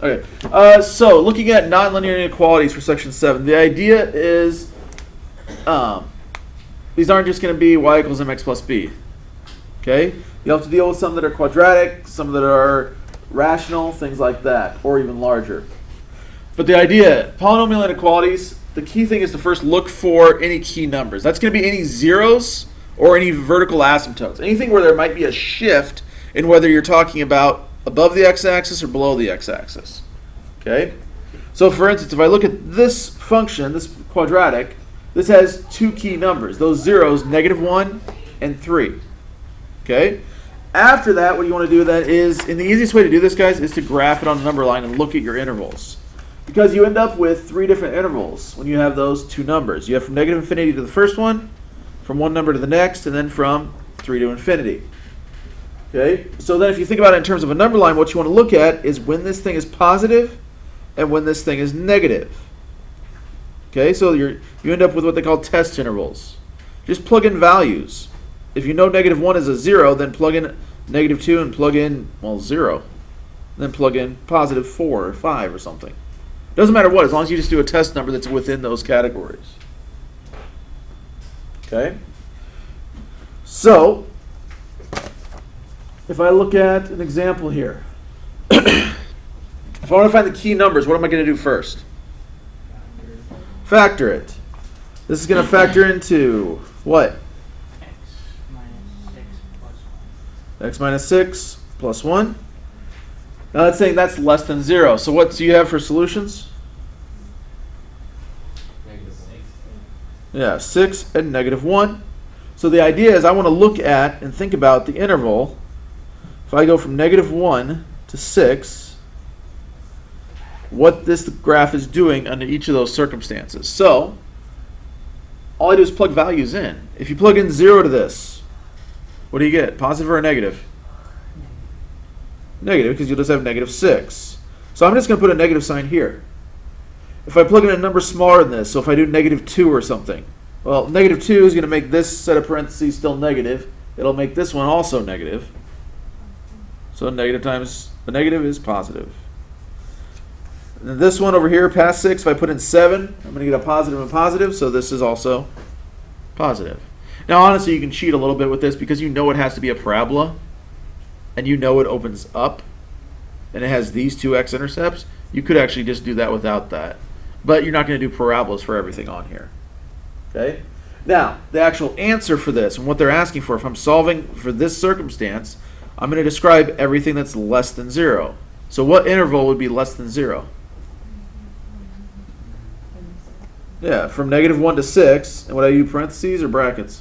Okay. So looking at nonlinear inequalities for section 7, the idea is these aren't just going to be y equals mx plus b. Okay? You have to deal with some that are quadratic, some that are rational, things like that, or even larger. But the idea, polynomial inequalities, the key thing is to first look for any key numbers. That's going to be any zeros or any vertical asymptotes. Anything where there might be a shift in whether you're talking about above the x-axis or below the x-axis. Okay? So for instance, if I look at this function, this quadratic, this has two key numbers. Those zeros, -1 and 3. Okay? After that, what you want to do with that is, and the easiest way to do this, guys, is to graph it on a number line and look at your intervals. Because you end up with 3 different intervals when you have those two numbers. You have from -infinity to the first one, from one number to the next, and then from 3 to infinity. Okay? So then if you think about it in terms of a number line, what you want to look at is when this thing is positive and when this thing is negative. Okay? So you end up with what they call test intervals. Just plug in values. If you know -1 is a 0, then plug in -2 and plug in, 0. Then plug in +4 or 5 or something. Doesn't matter what, as long as you just do a test number that's within those categories. Okay? So, if I look at an example here, if I want to find the key numbers, what am I going to do first? Factor it. This is going to factor into what? X minus 6 plus 1. Now that's saying that's less than 0. So what do you have for solutions? Yeah, 6 and -1. So the idea is I want to look at and think about the interval. If I go from -1 to 6, what this graph is doing under each of those circumstances. So all I do is plug values in. If you plug in 0 to this, what do you get? Positive or a negative? Negative, because you'll just have -6. So I'm just going to put a negative sign here. If I plug in a number smaller than this, so if I do -2 or something, well, -2 is going to make this set of parentheses still negative. It'll make this one also negative. So negative times a negative is positive. And then this one over here, past 6, if I put in 7, I'm going to get a positive and positive, so this is also positive. Now, honestly, you can cheat a little bit with this because you know it has to be a parabola, and you know it opens up, and it has these two x-intercepts. You could actually just do that without that. But you're not going to do parabolas for everything on here. Okay? Now, the actual answer for this, and what they're asking for, if I'm solving for this circumstance, I'm going to describe everything that's less than 0. So what interval would be less than 0? Yeah, from -1 to 6. And what I do, parentheses or brackets?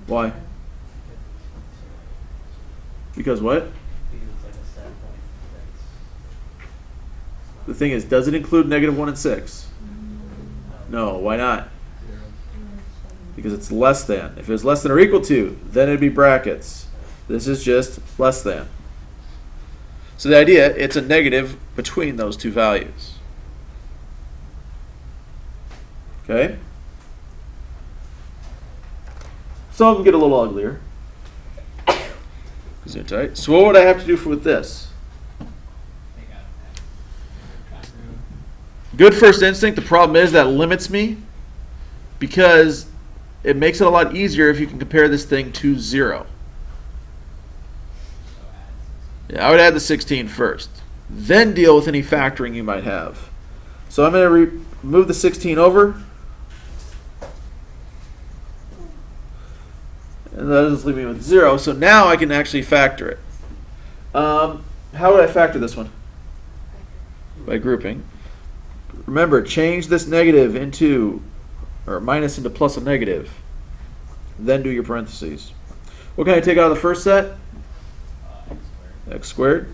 Why? Because what? The thing is, does it include -1 and 6? No, why not? Because it's less than. If it's less than or equal to, then it'd be brackets. This is just less than. So the idea, it's a negative between those two values. Okay? Some of them get a little uglier. So what would I have to do with this? Good first instinct. The problem is that limits me because it makes it a lot easier if you can compare this thing to 0. Yeah, I would add the 16 first. Then deal with any factoring you might have. So I'm going to move the 16 over. And that just leave me with 0. So now I can actually factor it. How would I factor this one? By grouping. Remember, change this negative into, or minus into plus a negative. Then do your parentheses. What can I take out of the first set? X squared.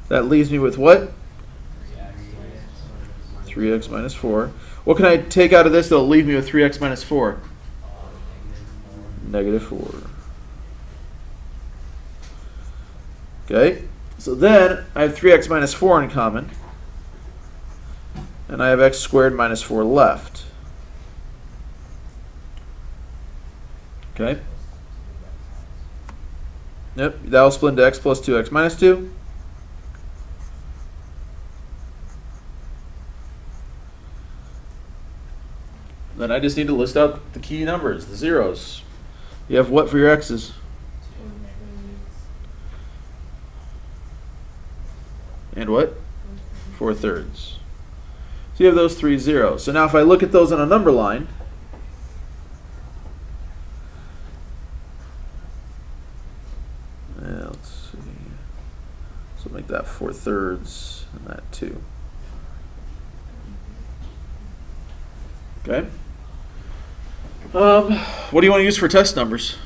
That leaves me with what? 3x minus 4. What can I take out of this that'll leave me with 3x minus 4? -4. Okay, so then I have 3x minus 4 in common, and I have x squared minus 4 left. Okay. Yep, that will split into x plus 2x minus 2. I just need to list out the key numbers, the zeros. You have what for your x's? And what? 4/3. So you have those 3 zeros. So now if I look at those on a number line, let's see. So make that 4/3 and that 2. Okay. What do you want to use for test numbers?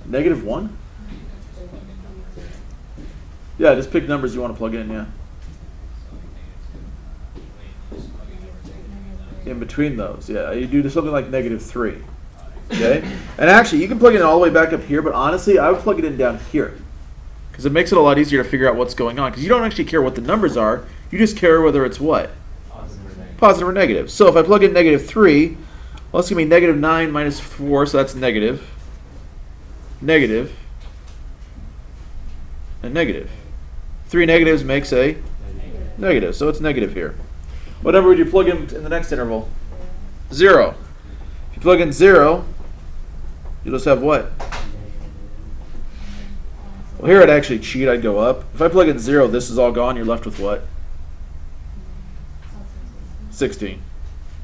-1? Yeah, just pick numbers you want to plug in, yeah. In between those, yeah. You do something like -3. Okay? And actually, you can plug it in all the way back up here, but honestly, I would plug it in down here. Because it makes it a lot easier to figure out what's going on. Because you don't actually care what the numbers are. You just care whether it's what? Positive or negative. So if I plug in -3, well, it's going to be -9 minus 4, so that's negative. Negative. And negative. 3 negatives makes a negative, so it's negative here. What number would you plug in the next interval? 0. If you plug in 0, you'll just have what? Well, here I'd actually cheat. I'd go up. If I plug in 0, this is all gone. You're left with what? 16.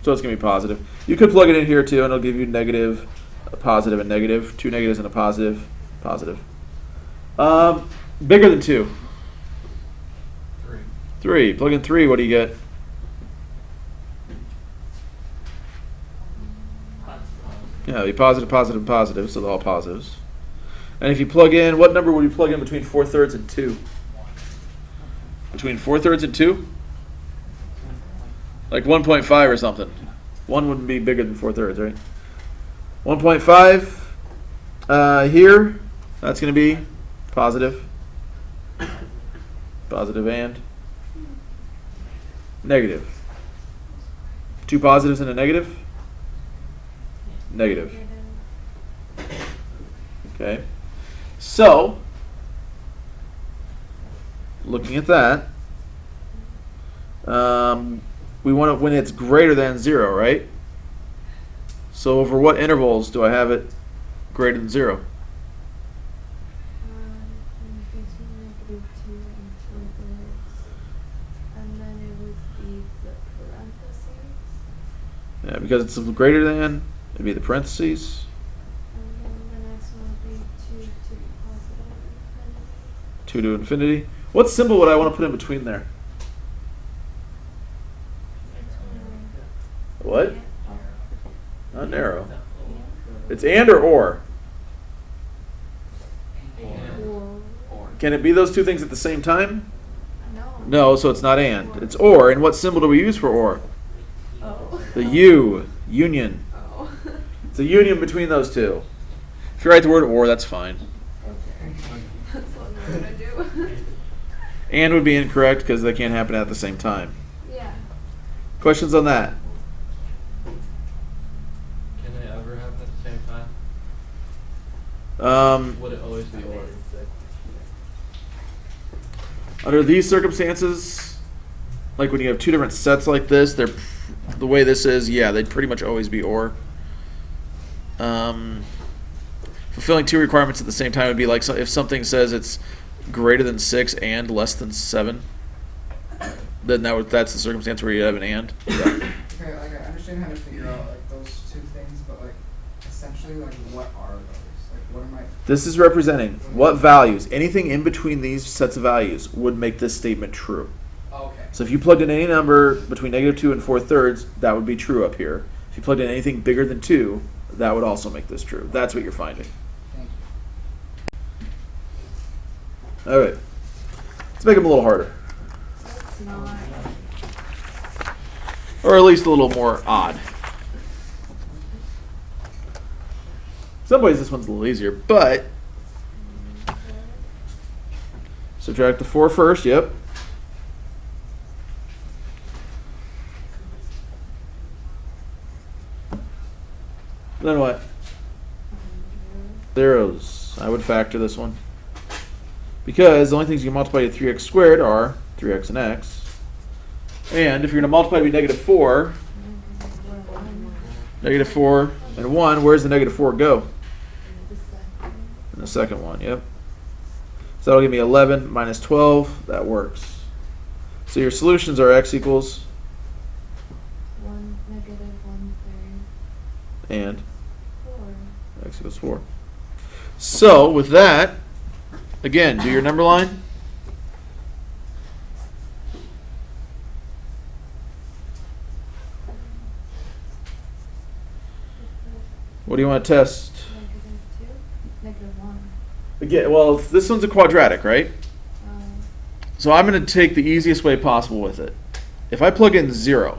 So it's going to be positive. You could plug it in here too, and it'll give you negative, a positive, and negative. 2 negatives and a positive, positive. Bigger than 2. 3. Plug in 3. What do you get? Yeah, it'll be positive, positive, positive. So they're all positives. And if you plug in, what number would you plug in between 4/3 and 2? Between 4/3 and 2? Like 1.5 or something. 1 wouldn't be bigger than 4/3, right? 1.5 here, that's going to be positive. Positive and negative. 2 positives and a negative? Negative. Okay. So, looking at that, we want it when it's greater than 0, right? So over what intervals do I have it greater than 0? Between -2 and 4/3, and then it would be the parentheses, Yeah, because it's greater than, it'd be the parentheses. and then the next one would be 2 to positive infinity. 2 to infinity. What symbol would I want to put in between there? What? Not narrow. It's and or or. Can it be those two things at the same time? No. No, so it's not and. It's or. And what symbol do we use for or? Oh. The U. Union. Oh. It's a union between those two. If you write the word or, that's fine. That's what I'm gonna do. And would be incorrect because they can't happen at the same time. Yeah. Questions on that? Can they ever happen at the same time? Would it always be or? Under these circumstances, like when you have two different sets like this, they're the way this is, yeah, they'd pretty much always be or. Fulfilling two requirements at the same time would be like if something says it's greater than 6 and less than 7, then that's the circumstance where you have an and. Yeah. Okay, like I understand how to figure out like those two things, but like essentially like what are those? Like what am I? This is representing what values, anything in between these sets of values would make this statement true. Okay. So if you plugged in any number between -2 and 4/3, that would be true up here. If you plugged in anything bigger than 2, that would also make this true. That's what you're finding. Thank you. All right. Let's make them a little harder. It's not. Or at least a little more odd. Some ways this one's a little easier, but subtract the 4 first, yep. Then what? Zeros. I would factor this one. Because the only things you can multiply to 3x squared are 3x and x. And if you're going to multiply to be negative 4, negative 4 and 1, where's the negative 4 go? In the second one, yep. So that'll give me 11 minus 12. That works. So your solutions are x equals 1 negative 1/3 and 4. x equals 4. So with that, again, do your number line. What do you want to test? -2, -1. Again, well, this one's a quadratic, right? So I'm going to take the easiest way possible with it. If I plug in 0,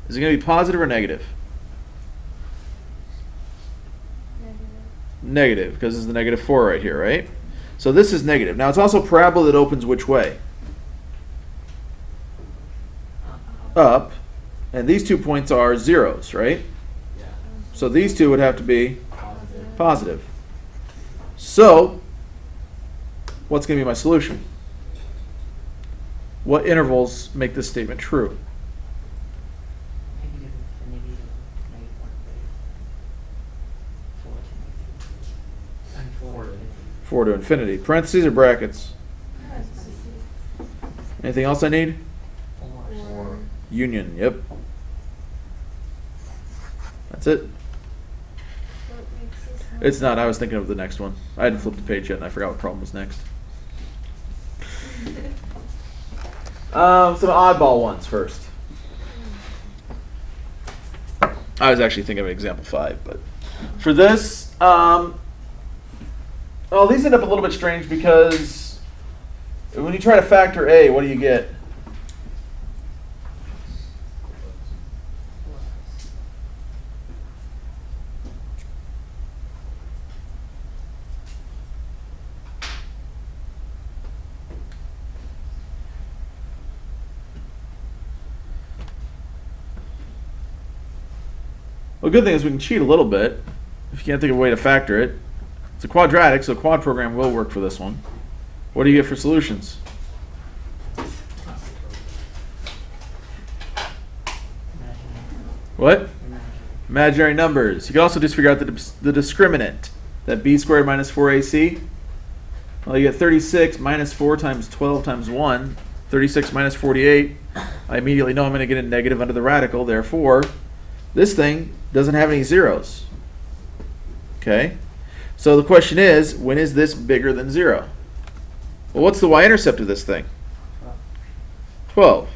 is it going to be positive or negative? Negative. Negative, because it's the negative 4 right here, right? So this is negative. Now it's also a parabola that opens which way? Up. And these 2 points are zeros, right? Yeah. So these two would have to be Positive. positive. So, what's going to be my solution? What intervals make this statement true? Negative infinity to negative 1/3. 4 to negative 2. And 4 to infinity. 4 to infinity. Parentheses or brackets? Anything else I need? 4. Union, yep. That's it. What makes this not It's not. I was thinking of the next one. I hadn't flipped the page yet, and I forgot what problem was next. Some oddball ones first. I was actually thinking of example 5, but for this, well, these end up a little bit strange because when you try to factor a, what do you get? Well, the good thing is we can cheat a little bit if you can't think of a way to factor it. It's a quadratic, so a quad program will work for this one. What do you get for solutions? What? Imaginary numbers. You can also just figure out the discriminant, that b squared minus 4ac. Well, you get 36 minus 4 times 12 times 1. 36 minus 48. I immediately know I'm going to get a negative under the radical, therefore this thing doesn't have any zeros. Okay? So the question is, when is this bigger than 0? Well, what's the y-intercept of this thing? 12.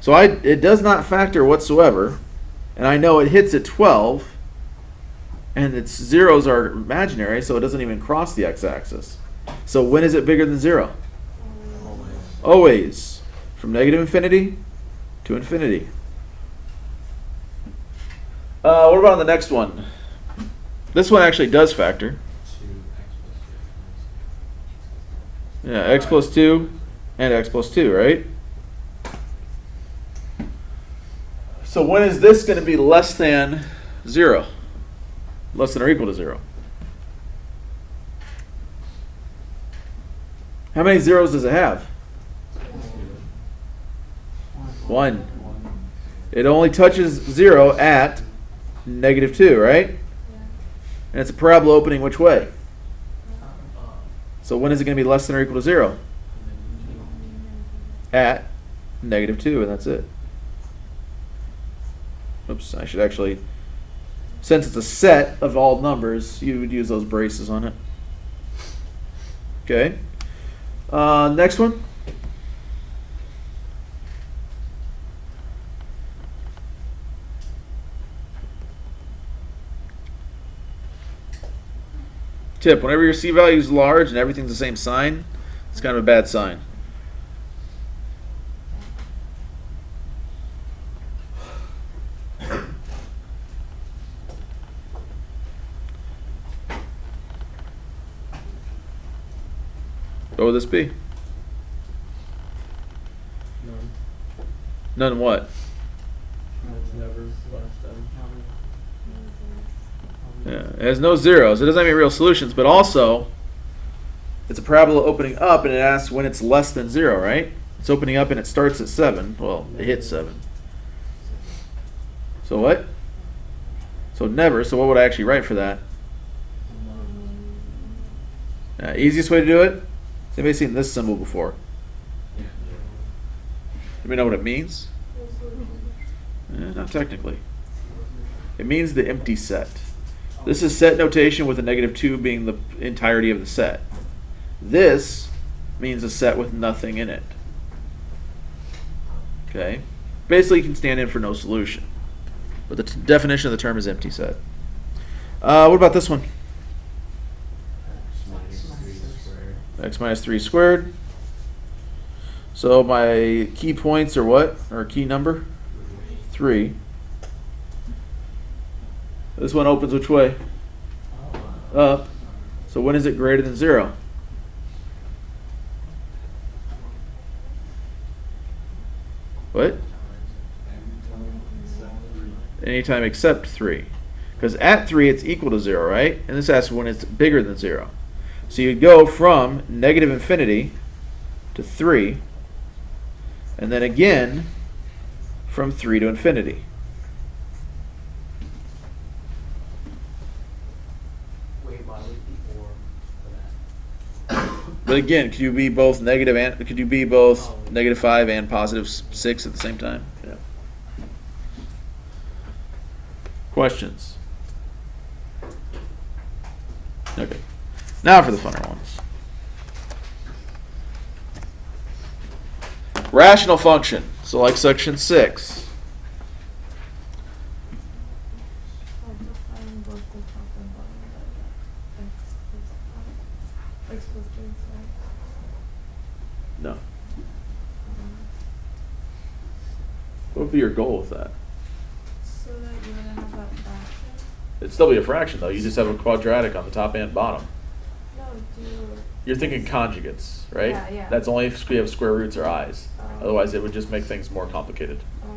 So it does not factor whatsoever, and I know it hits at 12, and its zeros are imaginary, so it doesn't even cross the x-axis. So when is it bigger than 0? Always. From negative infinity to infinity. What about on the next one? This one actually does factor. Yeah, x plus 2 and x plus 2, right? So when is this going to be less than 0? Less than or equal to 0? How many zeros does it have? 1. It only touches 0 at negative 2, right? Yeah. And it's a parabola opening which way? So when is it going to be less than or equal to 0? At negative 2, and that's it. Oops, I should actually, since it's a set of all numbers, you would use those braces on it. Okay. Next one. Tip, whenever your C value is large and everything's the same sign, it's kind of a bad sign. What would this be? None. None what? It's never less than. Yeah, it has no zeros. It doesn't have any real solutions, but also it's a parabola opening up, and it asks when it's less than 0, right? It's opening up and it starts at 7. Well, it hits 7. So what? So never. So what would I actually write for that? Easiest way to do it? Has anybody seen this symbol before? Anybody know what it means? Not technically. It means the empty set. This is set notation with a -2 being the entirety of the set. This means a set with nothing in it. Okay? Basically, you can stand in for no solution. But the definition of the term is empty set. What about this one? X minus 3 squared. So my key points are what? Or key number? 3. This one opens which way? Up. So when is it greater than 0? What? Anytime except 3. Because at 3 it's equal to 0, right? And this asks when it's bigger than 0. So you'd go from negative infinity to 3, and then again from 3 to infinity. Wait, why would it be 4 for that? But again, could you be both negative and could you be both -5 and +6 at the same time? Yeah. Questions? Okay. Now for the funner ones. Rational function. So like section 6. I'll define both the top and bottom by x plus 3 is No. What would be your goal with that? so that you're gonna have that fraction. It'd still be a fraction though. You just have a quadratic on the top and bottom. No, do You're thinking conjugates, right? Yeah, yeah. That's only if we have square roots or i's. Oh. Otherwise, it would just make things more complicated. okay.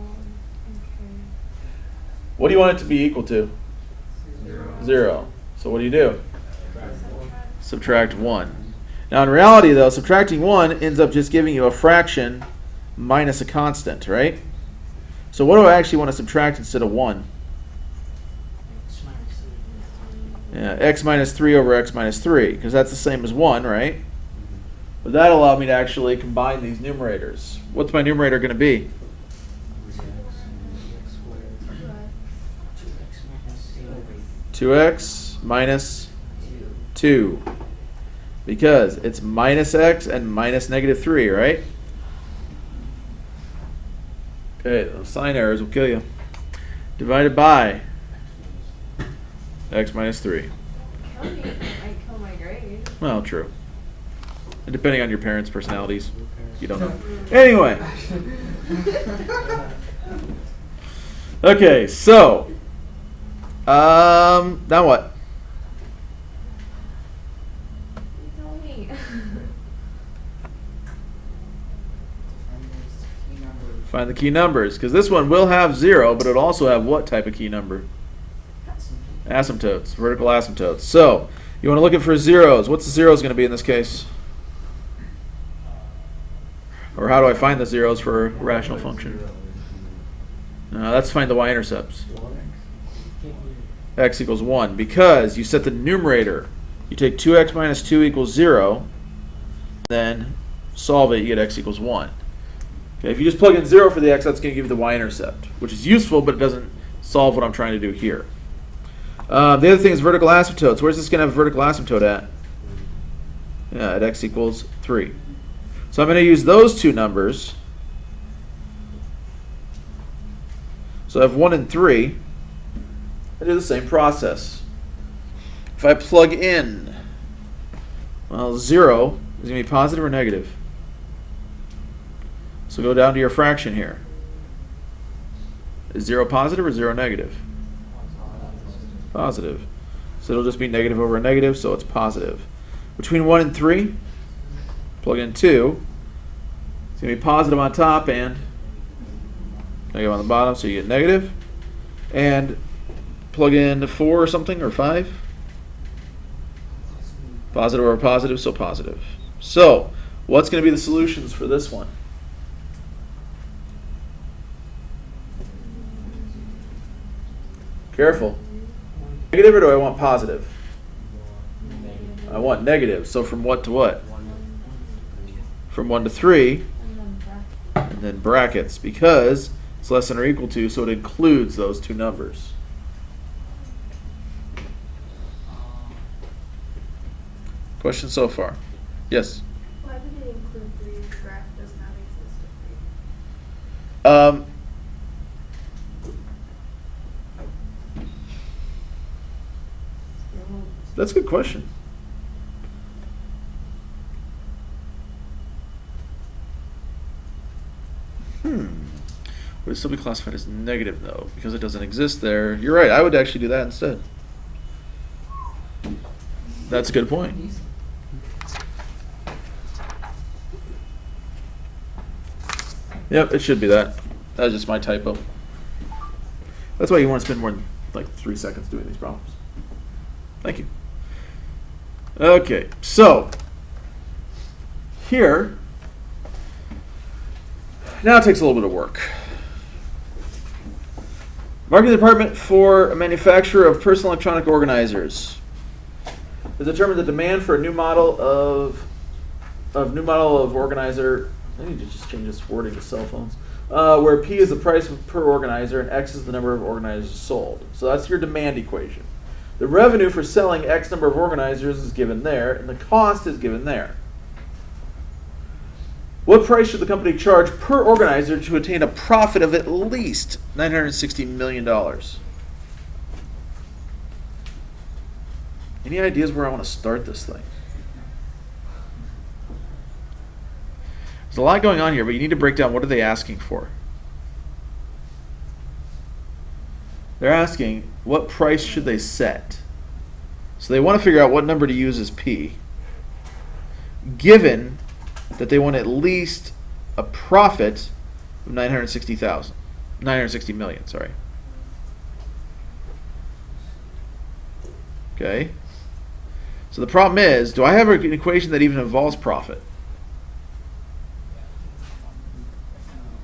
What do you want it to be equal to? 0. So what do? Subtract 1. Now in reality though, subtracting 1 ends up just giving you a fraction minus a constant, right? So what do I actually want to subtract instead of 1? X minus 3. Yeah, x minus 3 over x minus 3, because that's the same as 1, right? But that allowed me to actually combine these numerators. What's my numerator going to be? 2x minus 2. Because it's minus x and minus -3, right? Okay, those sign errors will kill you. Divided by x minus 3. Kill me. Might kill my grade. Well, true. And depending on your parents' personalities, you don't know. Anyway. Okay, so now what? You tell me. Find the key numbers, because this one will have 0, but it'll also have what type of key number? Asymptotes, vertical asymptotes. So you want to look at for zeros. What's the zeros going to be in this case? Or how do I find the zeros for a rational function? Let's find the y-intercepts. X equals 1, because you set the numerator. You take 2x minus 2 equals 0, then solve it, you get x equals 1. Okay, if you just plug in 0 for the x, that's going to give you the y-intercept, which is useful, but it doesn't solve what I'm trying to do here. The other thing is vertical asymptotes. Where's this going to have a vertical asymptote at? Yeah, at x equals 3. So I'm going to use those two numbers. So I have 1 and 3. I do the same process. If I plug in, well, 0 is going to be positive or negative? So go down to your fraction here. Is 0 positive or 0 negative? Positive. So it'll just be negative over a negative, so it's positive. Between 1 and 3, plug in 2. It's going to be positive on top and negative on the bottom, so you get negative. And plug in 4 or something, or 5. Positive over positive, so positive. So, what's going to be the solutions for this one? Careful. Negative or do I want positive? I want negative. So from what to what? From 1 to 3, And then bracket. and then brackets, because it's less than or equal to, so it includes those two numbers. Question so far? Yes. Why would it include 3 if the graph does not exist at 3? That's a good question. Would it still be classified as negative though? Because it doesn't exist there. You're right, I would actually do that instead. That's a good point. Yep, it should be that. That was just my typo. That's why you want to spend more than like 3 seconds doing these problems. Thank you. Okay, so here, now it takes a little bit of work. Marketing department for a manufacturer of personal electronic organizers has determined the demand for a new model of organizer. I need to just change this wording to cell phones. Where P is the price per organizer and X is the number of organizers sold. So that's your demand equation. The revenue for selling X number of organizers is given there, and the cost is given there. What price should the company charge per organizer to attain a profit of at least $960 million? Any ideas where I want to start this thing? There's a lot going on here, but you need to break down what are they asking for. They're asking what price should they set. So they want to figure out what number to use as P, given that they want at least a profit of 960 million, sorry. Okay. So the problem is, do I have an equation that even involves profit?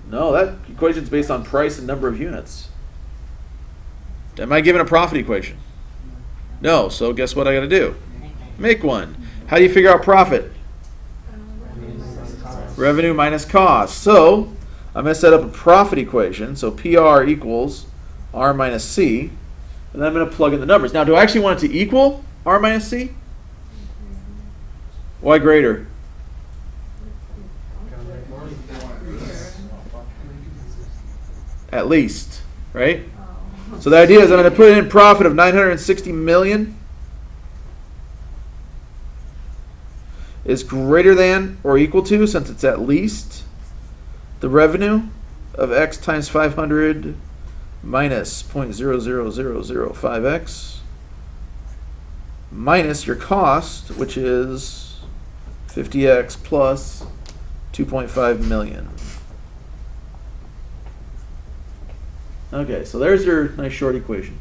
No, that equation is based on price and number of units. Am I given a profit equation? No, so guess what I got to do? Make one. How do you figure out profit? Revenue minus cost. So I'm going to set up a profit equation. So PR equals R minus C. And then I'm going to plug in the numbers. Now, do I actually want it to equal R minus C? Why greater? At least, right? So the idea is I'm going to put in profit of 960 million is greater than or equal to, since it's at least, the revenue of X times 500 minus 0.00005X minus your cost, which is 50X plus 2.5 million. Okay, so there's your nice short equation.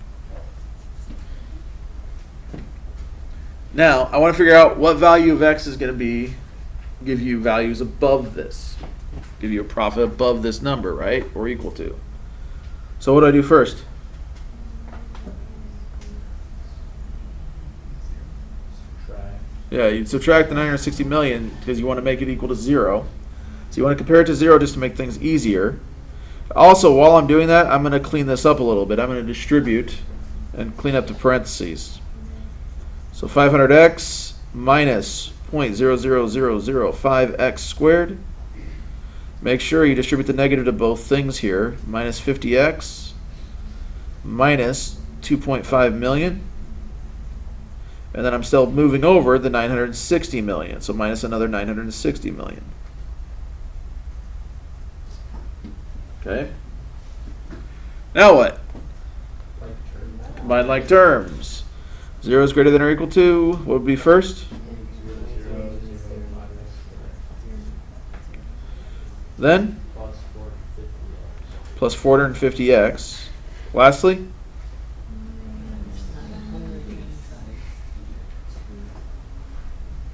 Now, I want to figure out what value of X is going to give you values above this. Give you a profit above this number, right? Or equal to. So what do I do first? Yeah, you'd subtract the 960 million because you want to make it equal to 0. So you want to compare it to 0 just to make things easier. Also, while I'm doing that, I'm going to clean this up a little bit. I'm going to distribute and clean up the parentheses. So 500x minus 0.00005x squared. Make sure you distribute the negative to both things here. Minus 50x minus 2.5 million. And then I'm still moving over the 960 million. So minus another 960 million. Okay. Now what? Combine like terms. 0 is greater than or equal to, what would be first? Then? Plus 450x. Lastly?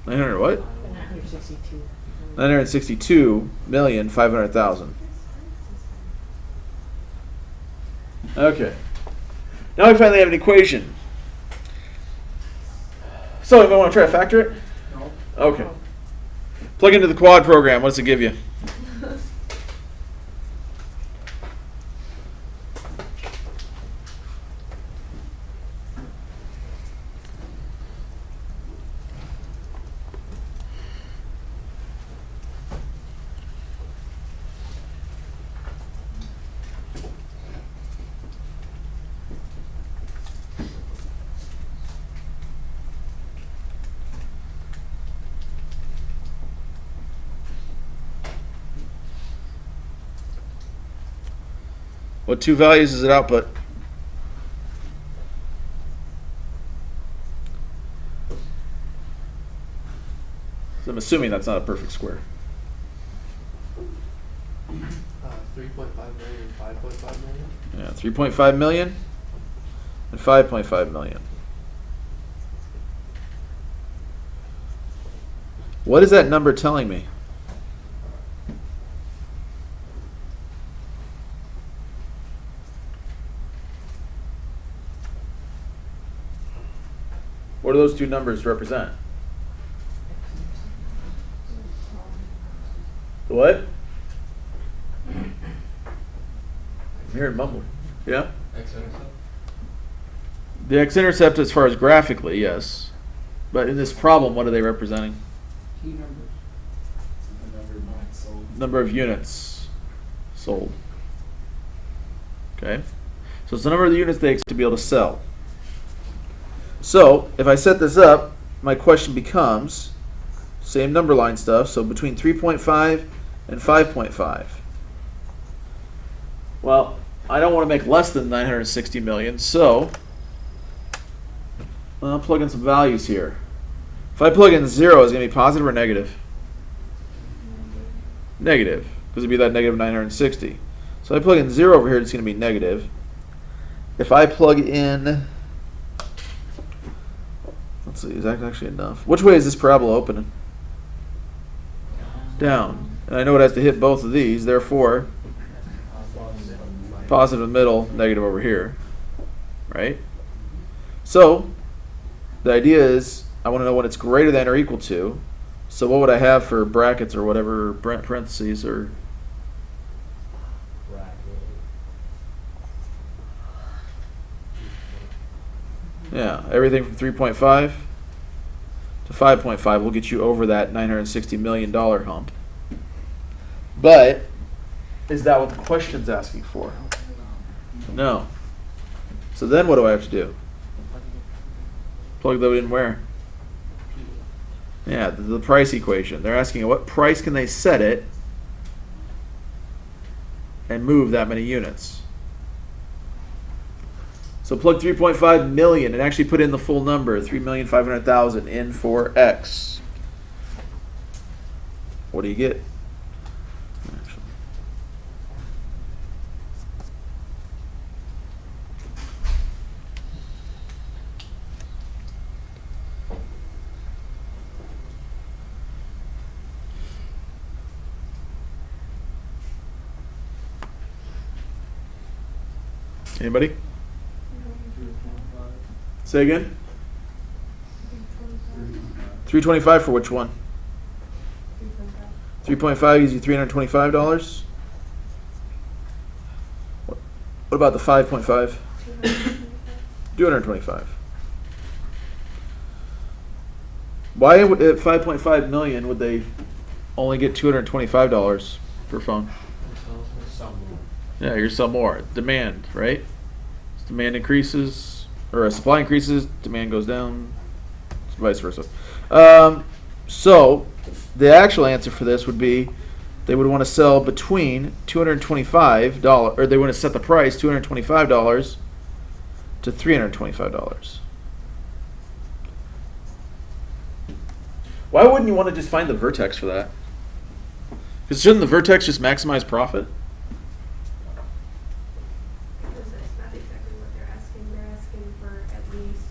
$900 what? 962,500,000. Okay. Now we finally have an equation. So, anybody want to try to factor it? No. Okay. Plug into the quad program. What does it give you? What two values does it output? So I'm assuming that's not a perfect square. 3.5 million and 5.5 million. Yeah, 3.5 million and 5.5 million. What is that number telling me? What do those two numbers represent? The what? I'm hearing mumbling. Yeah? X-intercept. The x-intercept as far as graphically, yes. But in this problem, what are they representing? Key numbers. The number of units sold. Number of units sold. Okay? So it's the number of the units they expect to be able to sell. So, if I set this up, my question becomes, same number line stuff, so between 3.5 and 5.5. Well, I don't want to make less than 960 million, so I'll plug in some values here. If I plug in 0, is it going to be positive or negative? Negative, because it'd be that negative 960. So if I plug in 0 over here, it's going to be negative. If I plug in, let's see, is that actually enough? Which way is this parabola opening? Down. And I know it has to hit both of these, therefore, positive in the middle, negative over here. Right? So, the idea is, I want to know when it's greater than or equal to. So what would I have for brackets or whatever, parentheses or... Yeah, everything from 3.5 to 5.5 will get you over that $960 million hump. But is that what the question's asking for? No. So then what do I have to do? Plug that in where? Yeah, the price equation. They're asking at what price can they set it and move that many units. So plug 3.5 million and actually put in the full number, 3,500,000 in for X. What do you get? Anybody? Say again? 325 for which one? 3.5 gives you $325. What about the 5.5? 225. Why would at 5.5 million would they only get $225 per phone? Some more. Yeah, here's some more. Demand, right? As demand increases, or as supply increases, demand goes down, vice versa. So the actual answer for this would be they would want to sell between $225, or they want to set the price $225 to $325. Why wouldn't you want to just find the vertex for that? Because shouldn't the vertex just maximize profit? Because it's not exactly what they're asking. They're asking for at least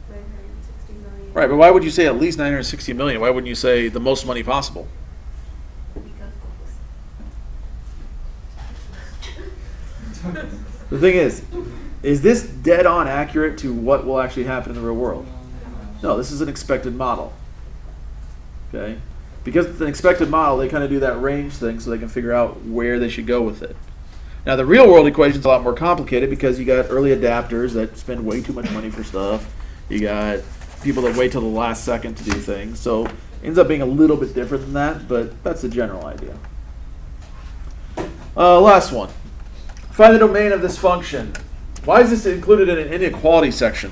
960 million. Right, but why would you say at least 960 million? Why wouldn't you say the most money possible? Because The thing is, Is this dead on accurate to what will actually happen in the real world? No, this is an expected model. Okay? Because it's an expected model, they kind of do that range thing so they can figure out where they should go with it. Now, the real world equation is a lot more complicated because you got early adapters that spend way too much money for stuff. You got people that wait till the last second to do things. So it ends up being a little bit different than that, but that's the general idea. Last one. Find the domain of this function. Why is this included in an inequality section?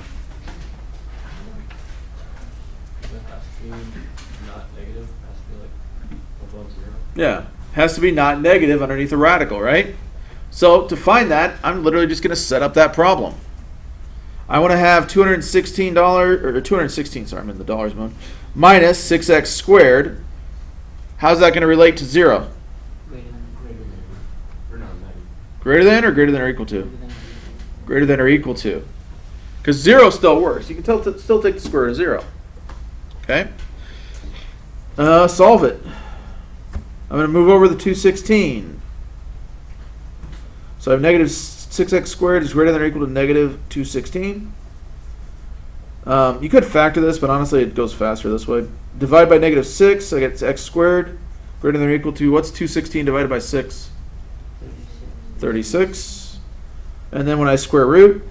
It has to be not negative, it has to be like above 0. Yeah, has to be not negative underneath the radical, right? So to find that, I'm literally just going to set up that problem. I want to have $216, or 216, sorry, I'm in the dollars mode, minus 6x squared. How's that going to relate to 0? Greater than, or not negative. Greater than or equal to? Greater than or equal to. Because 0 still works. You can still take the square root of 0. Okay? Solve it. I'm going to move over the 216. So I have negative 6x squared is greater than or equal to negative 216. You could factor this, but honestly it goes faster this way. Divide by negative 6, I get x squared greater than or equal to, what's 216 divided by 6? 36. And then when I square root,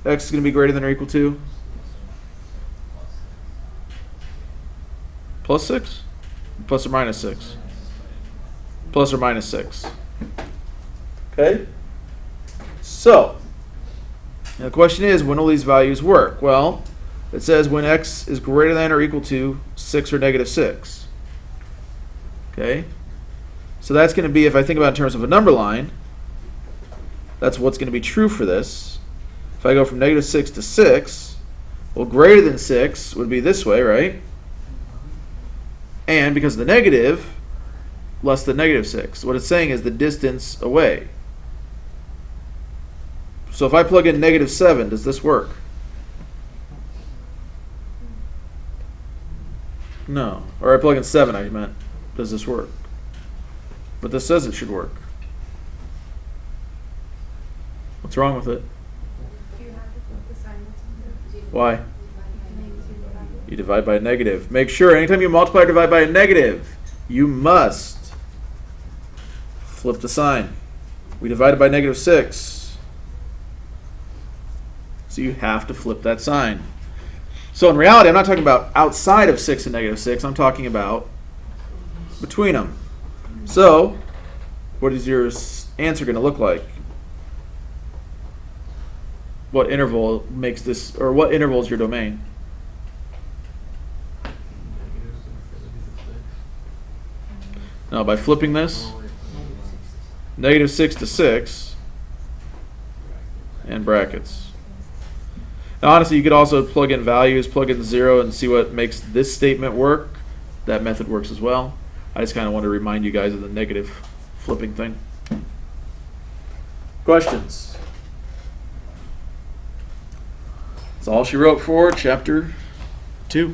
x is going to be greater than or equal to? Plus 6? Plus or minus 6? Plus or minus 6. Okay? So, now the question is, when will these values work? Well, it says when x is greater than or equal to 6 or negative 6. Okay? So that's going to be, if I think about it in terms of a number line, that's what's going to be true for this. If I go from negative 6 to 6, well, greater than 6 would be this way, right? And because of the negative, less than negative 6. What it's saying is the distance away. So if I plug in negative 7, does this work? No. Or I plug in 7, I meant. Does this work? But this says it should work. What's wrong with it? You have to flip the sign. Why? You divide by a negative. Make sure anytime you multiply or divide by a negative, you must flip the sign. We divided by negative 6. So you have to flip that sign. So in reality, I'm not talking about outside of 6 and negative 6. I'm talking about between them. So what is your answer going to look like? What interval makes this, or what interval is your domain? Now by flipping this, negative 6 to 6, and brackets. Now honestly, you could also plug in values, plug in 0, and see what makes this statement work. That method works as well. I just kind of want to remind you guys of the negative flipping thing. Questions? That's all she wrote for chapter 2.